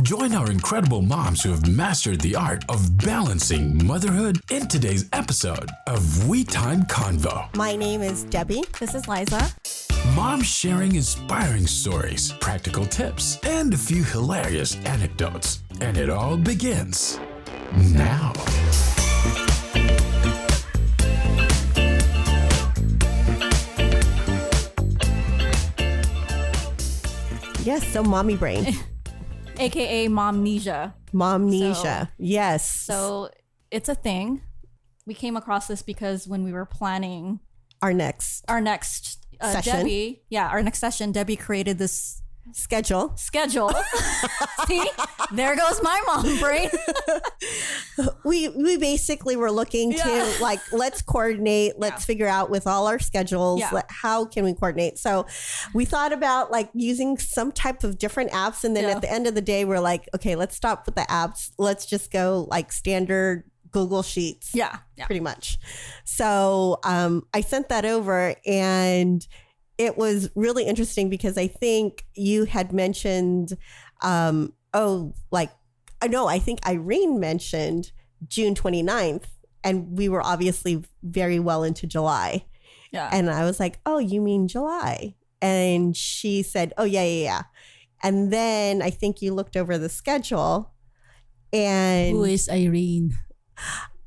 Join our incredible moms who have mastered the art of balancing motherhood in today's episode of We Time Convo. My name is Debbie. This is Liza. Moms sharing inspiring stories, practical tips, and a few hilarious anecdotes. And it all begins now. Yes, so mommy brain. AKA Momnesia. Momnesia. Yes. So it's a thing. We came across this because when we were planning Our next session. Our next session, Debbie created this schedule. See, there goes my mom brain. We basically were looking to let's coordinate, let's figure out with all our schedules, how can we coordinate? So we thought about using some type of different apps. And then at the end of the day, we're like, okay, let's stop with the apps. Let's just go standard Google Sheets. Yeah. Pretty much. So I sent that over, and it was really interesting because I think you had mentioned, I think Irene mentioned June 29th, and we were obviously very well into July. Yeah. And I was like, oh, you mean July? And she said, oh, yeah. And then I think you looked over the schedule, and who is Irene?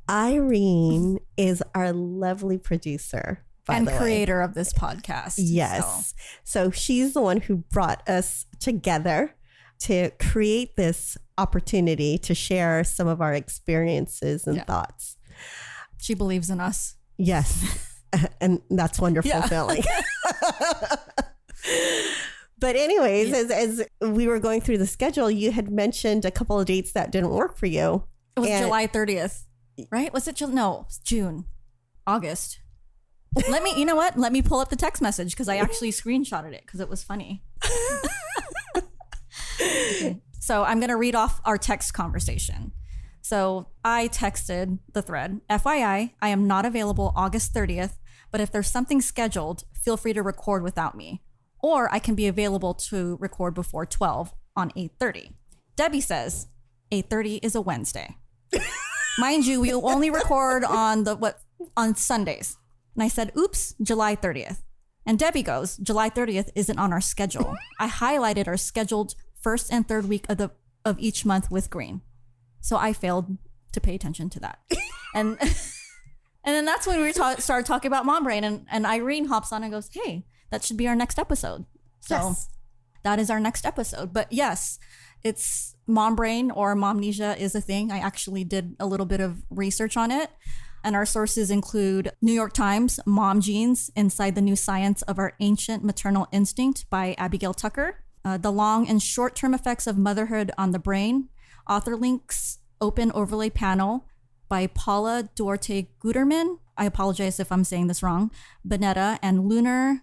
Irene is our lovely producer. And creator of this podcast. Yes. So she's the one who brought us together to create this opportunity to share some of our experiences and thoughts. She believes in us. Yes. And that's wonderful feeling. But anyways, as we were going through the schedule, you had mentioned a couple of dates that didn't work for you. It was July 30th, right? Was it June, August. You know what? Let me pull up the text message because I actually screenshotted it because it was funny. Okay. So I'm going to read off our text conversation. So I texted the thread, FYI, I am not available August 30th, but if there's something scheduled, feel free to record without me. Or I can be available to record before 12 on 8:30. Debbie says 8:30 is a Wednesday. Mind you, we only record on Sundays. And I said, oops, July 30th. And Debbie goes, July 30th isn't on our schedule. I highlighted our scheduled first and third week of each month with green. So I failed to pay attention to that. And then that's when we started talking about mom brain. And Irene hops on and goes, hey, that should be our next episode. So that is our next episode. But yes, it's mom brain or momnesia is a thing. I actually did a little bit of research on it. And our sources include New York Times, Mom Genes, Inside the New Science of Our Ancient Maternal Instinct by Abigail Tucker, The Long and Short-Term Effects of Motherhood on the Brain, author links, Open Overlay Panel by Paula Duarte Guterman, I apologize if I'm saying this wrong, Bonetta, and Lunar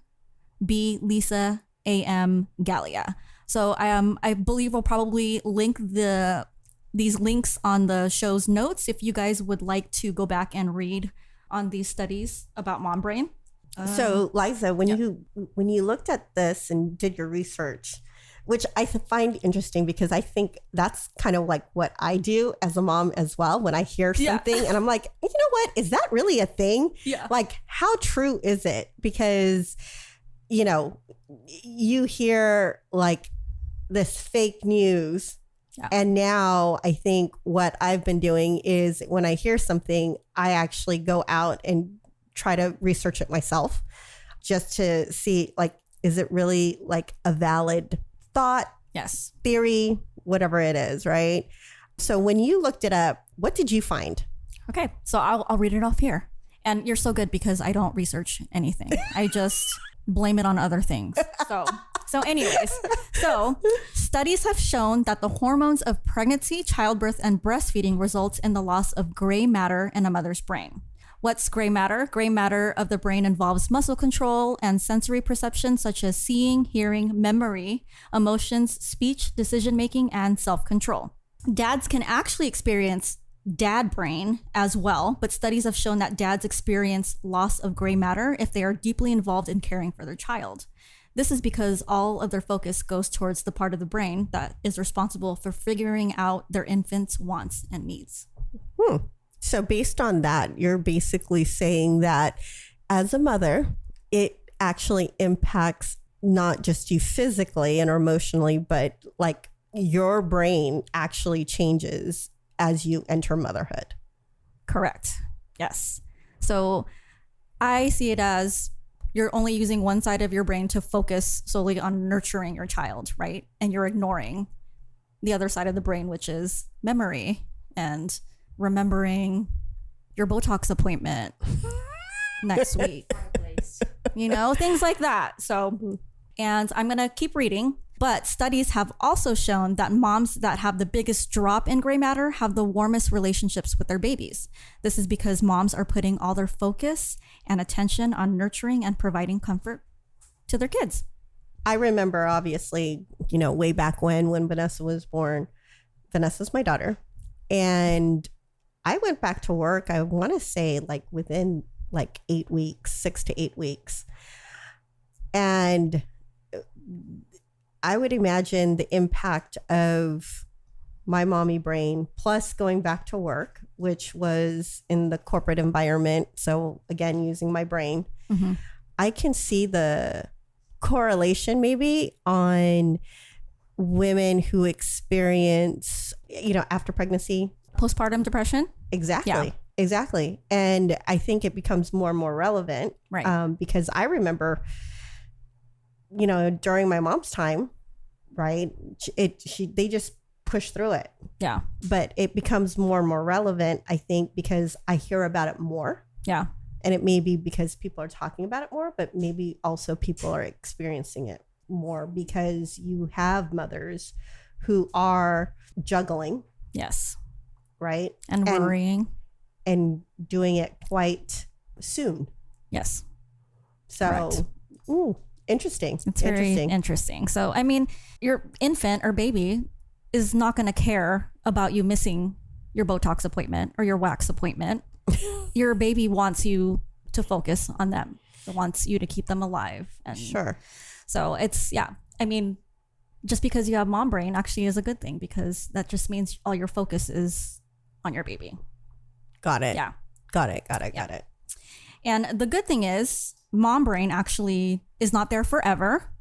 B. Lisa A.M. Gallia. So I believe we'll probably link these links on the show's notes if you guys would like to go back and read on these studies about mom brain. So Liza, when you looked at this and did your research, which I find interesting because I think that's kind of like what I do as a mom as well. When I hear something and I'm like, you know what, is that really a thing? Yeah. Like, how true is it? Because, you hear this fake news. Yeah. And now I think what I've been doing is when I hear something, I actually go out and try to research it myself just to see, is it really a valid thought, theory, whatever it is, right? So when you looked it up, what did you find? Okay, so I'll read it off here. And you're so good because I don't research anything. I just blame it on other things. So anyways, studies have shown that the hormones of pregnancy, childbirth, and breastfeeding results in the loss of gray matter in a mother's brain. What's gray matter? Gray matter of the brain involves muscle control and sensory perception such as seeing, hearing, memory, emotions, speech, decision-making, and self-control. Dads can actually experience dad brain as well, but studies have shown that dads experience loss of gray matter if they are deeply involved in caring for their child. This is because all of their focus goes towards the part of the brain that is responsible for figuring out their infant's wants and needs. So based on that, you're basically saying that as a mother, it actually impacts not just you physically and emotionally, but like your brain actually changes as you enter motherhood. Correct. Yes. So I see it as you're only using one side of your brain to focus solely on nurturing your child, right? And you're ignoring the other side of the brain, which is memory and remembering your Botox appointment next week. You know, things like that. So, and I'm going to keep reading, but studies have also shown that moms that have the biggest drop in gray matter have the warmest relationships with their babies. This is because moms are putting all their focus and attention on nurturing and providing comfort to their kids. I remember, obviously, you know, way back when Vanessa was born. Vanessa's my daughter. And I went back to work, I want to say like within like 8 weeks, 6 to 8 weeks. And I would imagine the impact of my mommy brain plus going back to work, which was in the corporate environment. So again, using my brain, I can see the correlation maybe on women who experience, you know, after pregnancy, postpartum depression. Exactly. Yeah. Exactly. And I think it becomes more and more relevant, right? Because I remember, you know, during my mom's time, right, they just push through it. Yeah. But it becomes more and more relevant, I think, because I hear about it more. Yeah. And it may be because people are talking about it more, but maybe also people are experiencing it more because you have mothers who are juggling. Yes. Right. And worrying. And doing it quite soon. Yes. So, interesting. It's very interesting. So, I mean, your infant or baby is not going to care about you missing your Botox appointment or your wax appointment. Your baby wants you to focus on them. It wants you to keep them alive. And sure. So it's, yeah. I mean, just because you have mom brain actually is a good thing because that just means all your focus is on your baby. Got it. Yeah. Got it. And the good thing is mom brain actually is not there forever.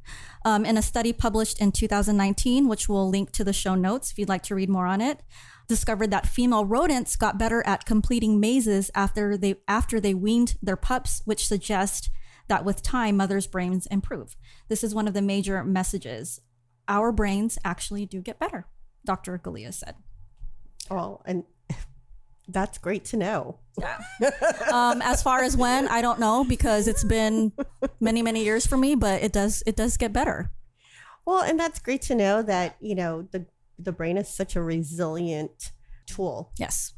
In a study published in 2019, which we'll link to the show notes if you'd like to read more on it, discovered that female rodents got better at completing mazes after they weaned their pups, which suggests that with time, mothers' brains improve. This is one of the major messages. Our brains actually do get better, Dr. Galea said. Oh, and that's great to know. Yeah. As far as when, I don't know because it's been many, many years for me, but it does get better. Well, and that's great to know that, you know, the brain is such a resilient tool. Yes.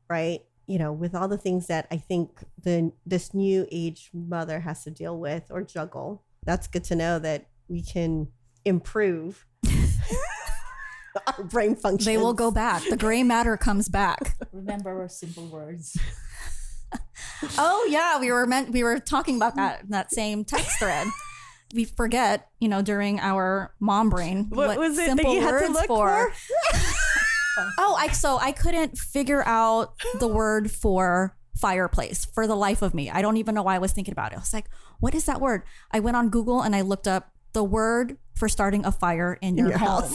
Right. You know, with all the things that I think this new age mother has to deal with or juggle, that's good to know that we can improve our brain function. They will go back. The gray matter comes back. Remember our simple words. Oh yeah, we were talking about that same text thread. We forget, you know, during our mom brain what was it simple that you had to look for? I couldn't figure out the word for fireplace for the life of me. I don't even know why I was thinking about it. I was like, what is that word? I went on Google and I looked up the word for starting a fire in your home.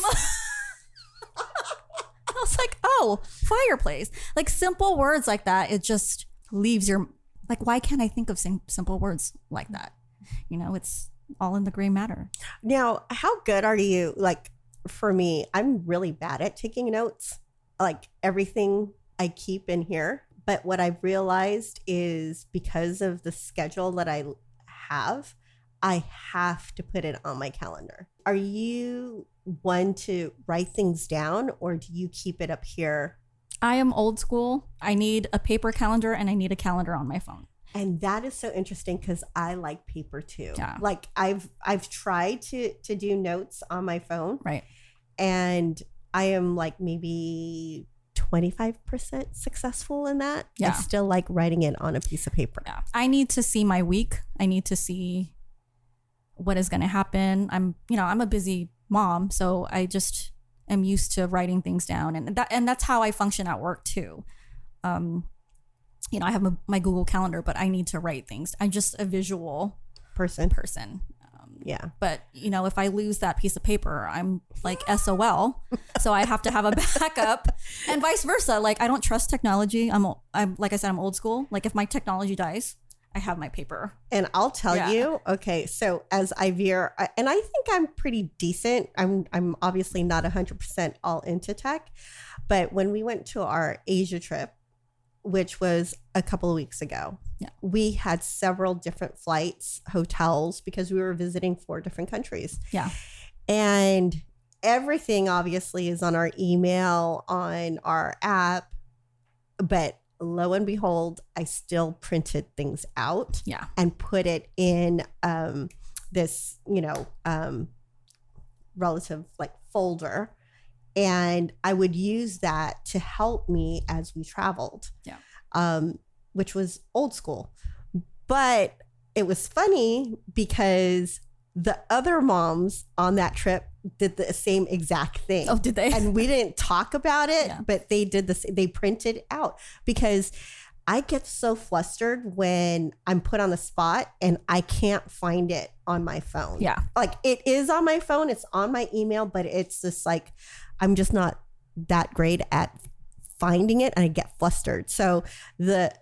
I was like, oh, fireplace. Like simple words like that, it just leaves your, like, why can't I think of simple words like that? You know, it's all in the gray matter. Now, how good are you? Like, for me, I'm really bad at taking notes, like everything I keep in here. But what I've realized is because of the schedule that I have to put it on my calendar. Are you one to write things down or do you keep it up here? I am old school. I need a paper calendar and I need a calendar on my phone. And that is so interesting because I like paper too. Yeah. Like I've tried to do notes on my phone. Right. And I am like maybe 25% successful in that. Yeah. I still like writing it on a piece of paper. Yeah. I need to see my week. I need to see what is going to happen. I'm a busy mom, so I just am used to writing things down, and that's how I function at work too. I have my Google Calendar, but I need to write things. I'm just a visual person. Yeah. But if I lose that piece of paper, I'm like SOL. So I have to have a backup, and vice versa. Like, I don't trust technology. I'm like I said, I'm old school. Like, if my technology dies, I have my paper. And I'll tell you, okay, so as I veer, and I think I'm pretty decent. I'm obviously not 100% all into tech, but when we went to our Asia trip, which was a couple of weeks ago, we had several different flights, hotels, because we were visiting 4 different countries. Yeah. And everything obviously is on our email, on our app, but lo and behold, I still printed things out and put it in this, relative like folder. And I would use that to help me as we traveled, which was old school. But it was funny because the other moms on that trip did the same exact thing. Oh, did they? And we didn't talk about it, but they did this. They printed out, because I get so flustered when I'm put on the spot and I can't find it on my phone. Yeah. Like, it is on my phone. It's on my email, but it's just like, I'm just not that great at finding it, and I get flustered. So the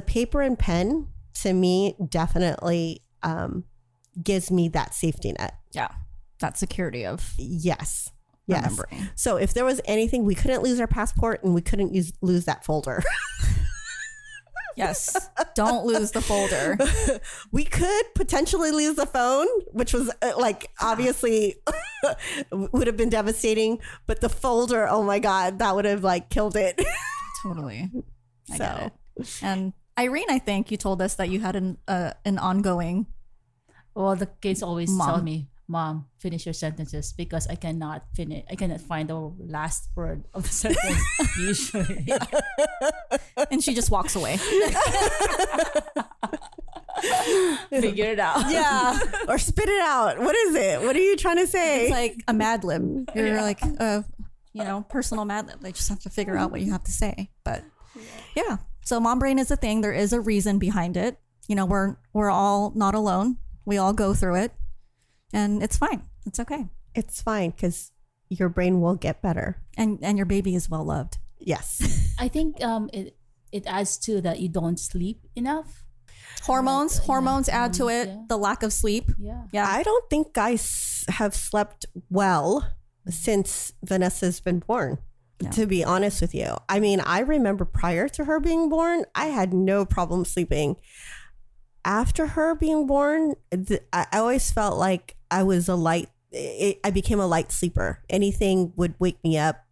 paper and pen to me definitely gives me that safety net. Yeah. That security of remembering. So if there was anything, we couldn't lose our passport, and we couldn't lose that folder. Yes. Don't lose the folder. We could potentially lose the phone, which was obviously would have been devastating, but the folder, oh my God, that would have killed it. Totally. I get it. And Irene, I think you told us that you had an ongoing. Well, the kids always tell me, Mom, finish your sentences, because I cannot find the last word of the sentence usually. And she just walks away. Figure it out. Yeah. Or spit it out. What is it? What are you trying to say? It's like a Mad Lib. You're like, personal Mad Lib. They just have to figure out what you have to say. But yeah. So mom brain is a thing. There is a reason behind it. We're all not alone. We all go through it. And it's fine. It's okay. It's fine, because your brain will get better. And your baby is well loved. Yes. I think it adds to that you don't sleep enough. Hormones add to it. Yeah. The lack of sleep. Yeah. I don't think guys have slept well since Vanessa's been born, to be honest with you. I mean, I remember prior to her being born, I had no problem sleeping. After her being born, I always felt like I was I became a light sleeper. Anything would wake me up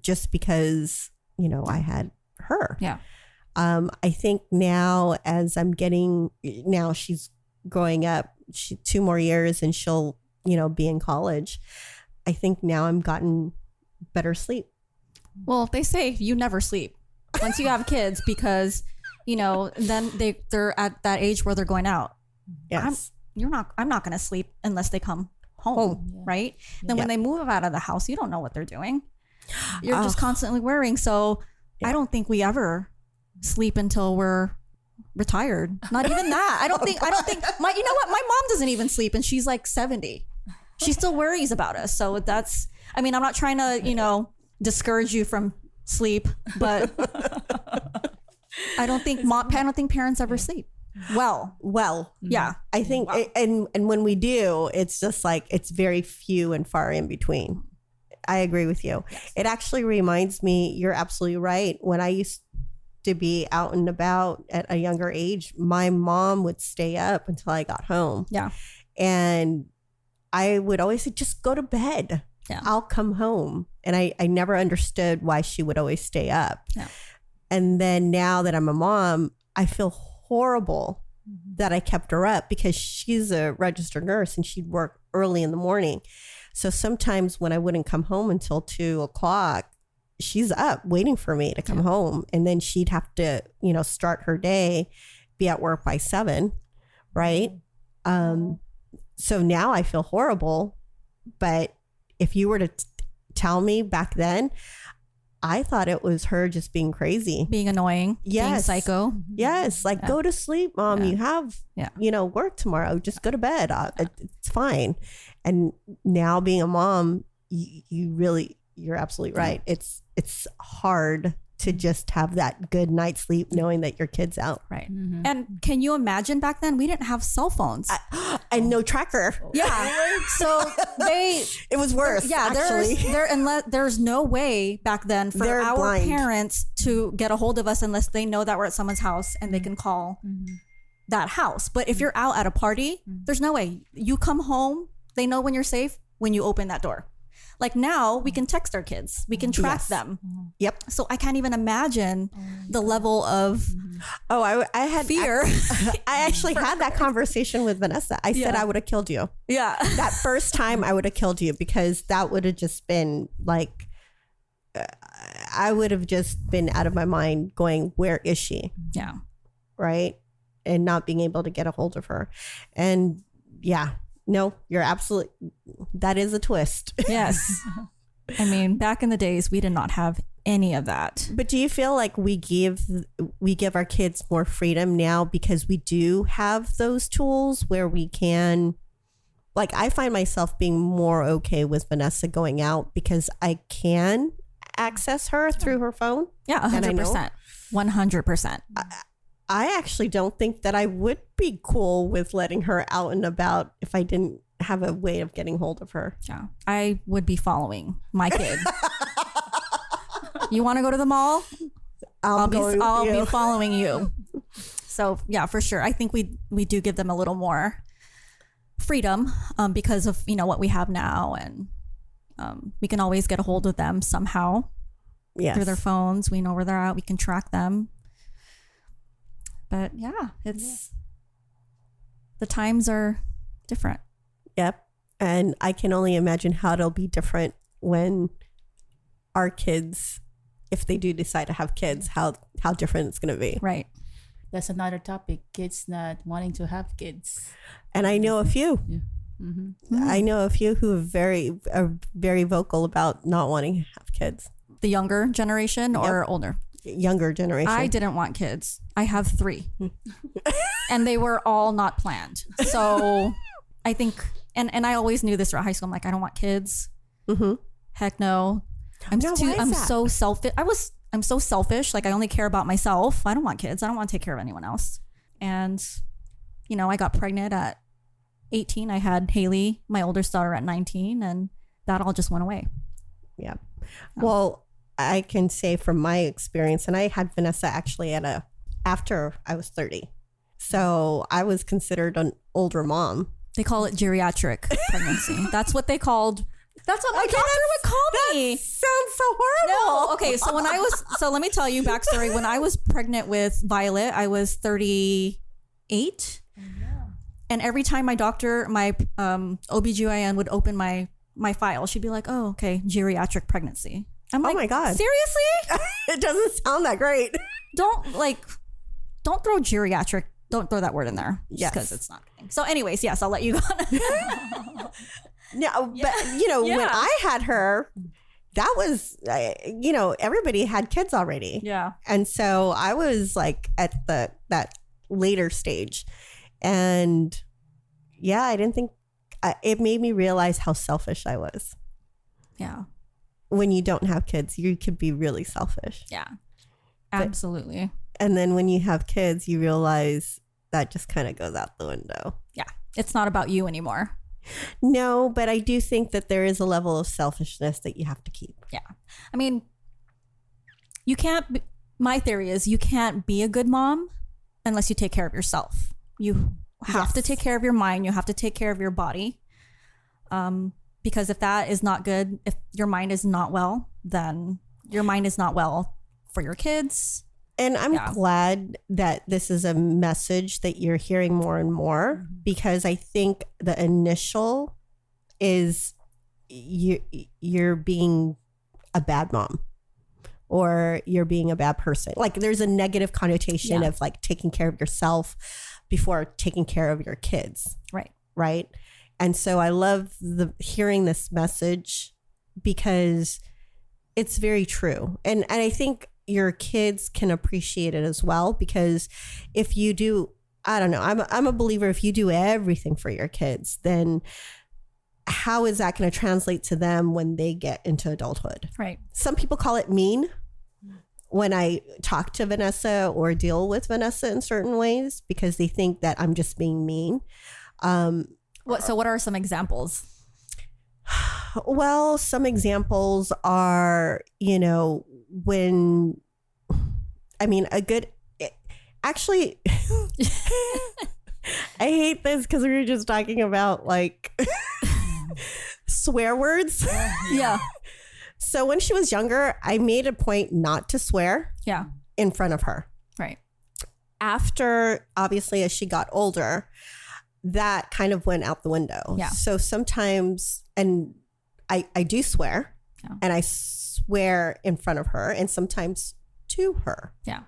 just because, I had her. Yeah. I think now, as she's growing up, 2 more years and she'll, be in college. I think now I'm gotten better sleep. Well, they say you never sleep once you have kids, because then they're at that age where they're going out. Yes. I'm not going to sleep unless they come home. Right. Then when they move out of the house, you don't know what they're doing. You're just constantly worrying. So I don't think we ever sleep until we're retired. Not even that. I don't think my mom doesn't even sleep, and she's like 70. She still worries about us. So I'm not trying to, discourage you from sleep, but I don't think parents ever sleep. Well, yeah. I think, and when we do, it's just it's very few and far in between. I agree with you. Yes. It actually reminds me, you're absolutely right. When I used to be out and about at a younger age, my mom would stay up until I got home. Yeah. And I would always say, just go to bed. Yeah. I'll come home. And I never understood why she would always stay up. Yeah. And then now that I'm a mom, I feel horrible that I kept her up, because she's a registered nurse and she'd work early in the morning. So sometimes when I wouldn't come home until 2:00, she's up waiting for me to come home. And then she'd have to, start her day, be at work by 7, right? so now I feel horrible. But if you were to tell me back then, I thought it was her just being crazy, being annoying, being psycho. Yes. Like, go to sleep, Mom. You have, work tomorrow. Just go to bed. It's fine. And now being a mom, you're absolutely right. It's hard to just have that good night's sleep knowing that your kid's out. Right. Mm-hmm. And can you imagine back then we didn't have cell phones and no tracker. Yeah. So it was worse. Yeah. There's no way back then for our blind parents to get a hold of us unless they know that we're at someone's house and they can call that house. But if you're out at a party, there's no way. You come home, they know when you're safe when you open that door. Like now we can text our kids. We can track them. Yep. So I can't even imagine the level of I had fear. I actually had that conversation with Vanessa. I said I would have killed you. Yeah. That first time I would have killed you because that would have just been like, I would have just been out of my mind going, where is she? Yeah. Right. And not being able to get a hold of her. And no, you're absolutely, that is a twist. Yes. I mean, back in the days, we did not have any of that. But do you feel like we give our kids more freedom now because we do have those tools where we can, like, I find myself being more okay with Vanessa going out because I can access her through her phone. Yeah, 100%. 100%. I actually don't think that I would be cool with letting her out and about if I didn't have a way of getting hold of her. Yeah, I would be following my kid. You want to go to the mall? I'll be following you. So yeah, for sure. I think we do give them a little more freedom because of what we have now, and we can always get a hold of them somehow through their phones. We know where they're at. We can track them. But the times are different. Yep. And I can only imagine how it'll be different when our kids, if they do decide to have kids, how different it's going to be. Right. That's another topic. Kids not wanting to have kids. And I know a few. Yeah. Mm-hmm. I know a few who are very vocal about not wanting to have kids. The younger generation or older? Younger generation. I didn't want kids. I have 3 and they were all not planned. So I think, and I always knew this throughout high school. I'm like, I don't want kids. Mm-hmm. Heck no. I'm so selfish. I'm so selfish. Like I only care about myself. I don't want kids. I don't want to take care of anyone else. And, I got pregnant at 18. I had Haley, my oldest daughter, at 19, and that all just went away. Yeah. Well, I can say from my experience, and I had Vanessa actually after I was 30. So I was considered an older mom. They call it geriatric pregnancy. That's what they called. That's what my doctor would call me. That sounds so horrible. No. Okay. So let me tell you backstory. When I was pregnant with Violet, I was 38. And every time my doctor, my OBGYN would open my file, she'd be like, oh, okay, geriatric pregnancy. I'm like, oh my God. Seriously? It doesn't sound that great. Don't throw geriatric. Don't throw that word in there. Just because it's not. So anyways, yes, I'll let you go. No, but when I had her, that was, everybody had kids already. Yeah. And so I was like at that later stage. And I didn't think, it made me realize how selfish I was. Yeah. When you don't have kids, you could be really selfish. Yeah, absolutely. And then when you have kids, you realize that just kind of goes out the window. Yeah. It's not about you anymore. No, but I do think that there is a level of selfishness that you have to keep. Yeah. I mean, my theory is you can't be a good mom unless you take care of yourself. You have to take care of your mind. You have to take care of your body. Because if that is not good, if your mind is not well, then your mind is not well for your kids. And I'm glad that this is a message that you're hearing more and more, because I think the initial is you're being a bad mom or you're being a bad person. Like there's a negative connotation of like taking care of yourself before taking care of your kids. Right. Right. And so I love hearing this message because it's very true. And I think your kids can appreciate it as well, because if you do, I don't know, I'm a believer, if you do everything for your kids, then how is that going to translate to them when they get into adulthood? Right. Some people call it mean when I talk to Vanessa or deal with Vanessa in certain ways, because they think that I'm just being mean. So what are some examples? Well, some examples are, when, actually, I hate this because we were just talking about like swear words. Yeah. So when she was younger, I made a point not to swear in front of her. Right. After, obviously, as she got older, that kind of went out the window. Yeah. So sometimes, and I do swear, and I swear in front of her and sometimes to her. Yeah.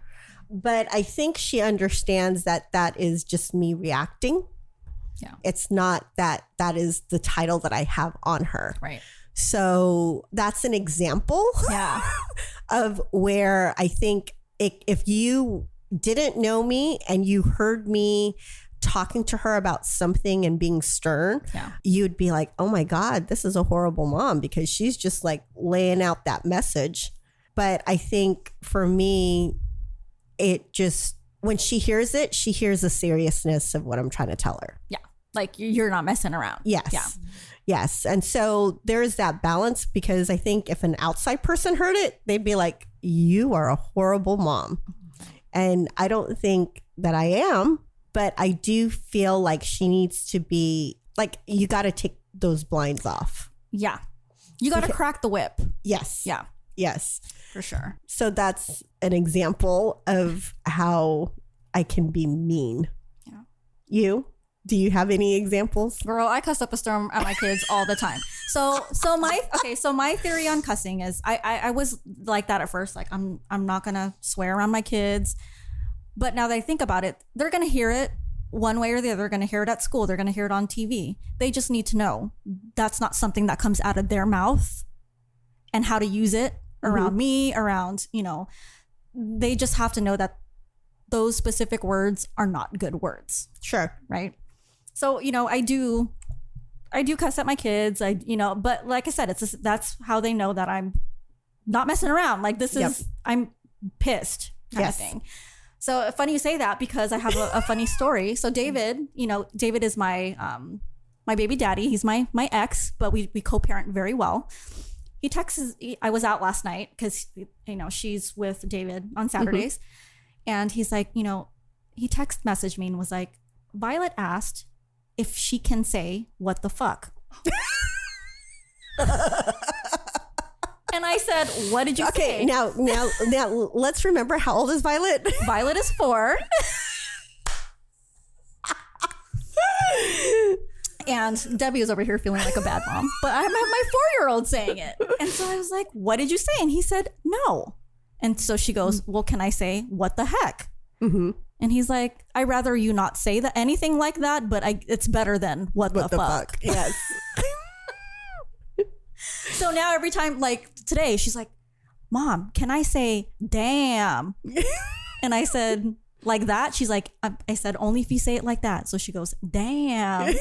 But I think she understands that that is just me reacting. Yeah. It's not that is the title that I have on her. Right. So that's an example of where I think if you didn't know me and you heard me talking to her about something and being stern, you'd be like, oh my God, this is a horrible mom, because she's just like laying out that message. But I think for me, it just, when she hears it, she hears the seriousness of what I'm trying to tell her. Yeah. Like you're not messing around. Yes. Yeah. Yes. And so there's that balance, because I think if an outside person heard it, they'd be like, you are a horrible mom. And I don't think that I am, but I do feel like she needs to be like, you got to take those blinds off. Yeah. You got to crack the whip. Yes. Yeah. Yes. For sure. So that's an example of how I can be mean. Yeah. Do you have any examples? Girl, I cuss up a storm at my kids all the time. So my theory on cussing is I was like that at first. Like I'm not gonna swear around my kids. But now that I think about it, they're gonna hear it one way or the other. They're gonna hear it at school. They're gonna hear it on TV. They just need to know that's not something that comes out of their mouth, and how to use it around me, around, they just have to know that those specific words are not good words. Sure. Right. So, I do cuss at my kids. But like I said, that's how they know that I'm not messing around. Like this is, I'm pissed kind of thing. So funny you say that, because I have a funny story. So David, David is my baby daddy. He's my ex, but we co-parent very well. He texts, I was out last night because, she's with David on Saturdays. And he's like, he text messaged me and was like, Violet asked if she can say what the fuck. And I said, what did you say? Okay, now let's remember, how old is Violet? Violet is 4. And Debbie was over here feeling like a bad mom, but I have my 4-year-old saying it. And so I was like, what did you say? And he said, no. And so she goes, well, can I say what the heck? Mm-hmm. And he's like, I'd rather you not say that anything like that, but it's better than what the fuck. Yes. So now every time, like today, she's like, Mom, can I say damn? And I said, like that? She's like, I said, only if you say it like that. So she goes, damn.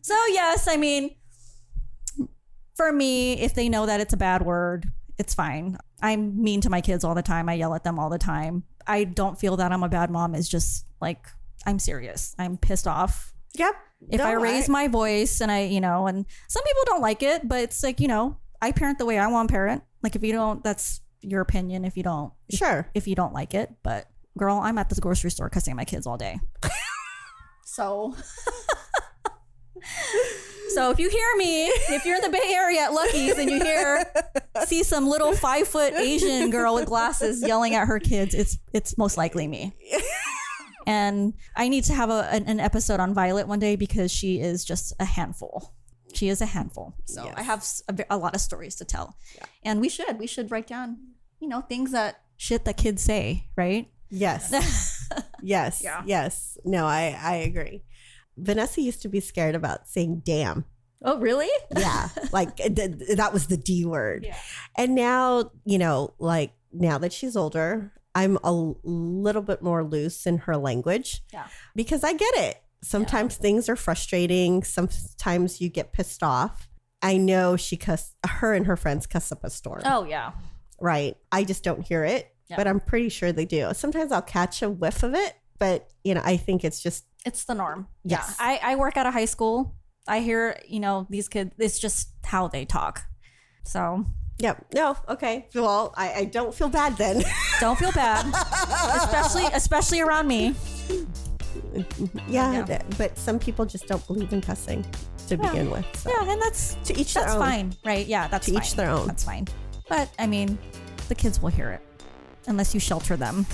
So yes, I mean, for me, if they know that it's a bad word, it's fine. I'm mean to my kids all the time. I yell at them all the time. I don't feel that I'm a bad mom. It's just like, I'm serious. I'm pissed off. Yep. If I raise my voice and and some people don't like it, but it's like, I parent the way I want to parent. Like if you don't, that's your opinion. If you don't, if you don't like it, but girl, I'm at the grocery store cussing at my kids all day. So if you hear me, if you're in the Bay Area at Lucky's and you see some little 5-foot Asian girl with glasses yelling at her kids, it's most likely me. And I need to have an episode on Violet one day, because she is just a handful. She is a handful. So yes. I have a lot of stories to tell. Yeah. And we should write down, things that kids say, right? Yes. Yes. Yeah. Yes. No, I agree. Vanessa used to be scared about saying damn. Oh, really? Yeah. Like that was the D word. Yeah. And now, you know, like now that she's older, I'm a little bit more loose in her language. Yeah. Because I get it. Sometimes things are frustrating. Sometimes you get pissed off. I know her and her friends cuss up a storm. Oh, yeah. Right. I just don't hear it, but I'm pretty sure they do. Sometimes I'll catch a whiff of it, but you know, I think it's the norm. Yes. Yeah. I work at a high school. I hear, you know, these kids, it's just how they talk. So. Yep. No. Okay. Well, I don't feel bad then. Don't feel bad. especially around me. Yeah. But some people just don't believe in cussing to begin with. So. Yeah. And that's to each their own. fine. Right. Yeah. That's to fine. each their own. That's fine. But I mean, the kids will hear it unless you shelter them.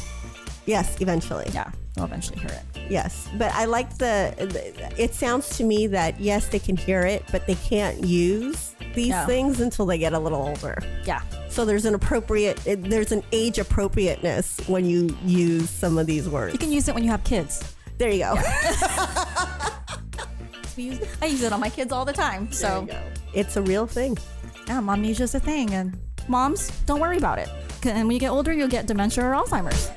Yes. Eventually. Yeah. They'll eventually hear it. Yes. But I like it sounds to me that yes, they can hear it, but they can't use these things until they get a little older. Yeah. So there's an age appropriateness when you use some of these words. You can use it when you have kids. There you go. Yeah. I use it on my kids all the time. So it's a real thing. Yeah, Momnesia is a thing. And moms, don't worry about it. And when you get older, you'll get dementia or Alzheimer's.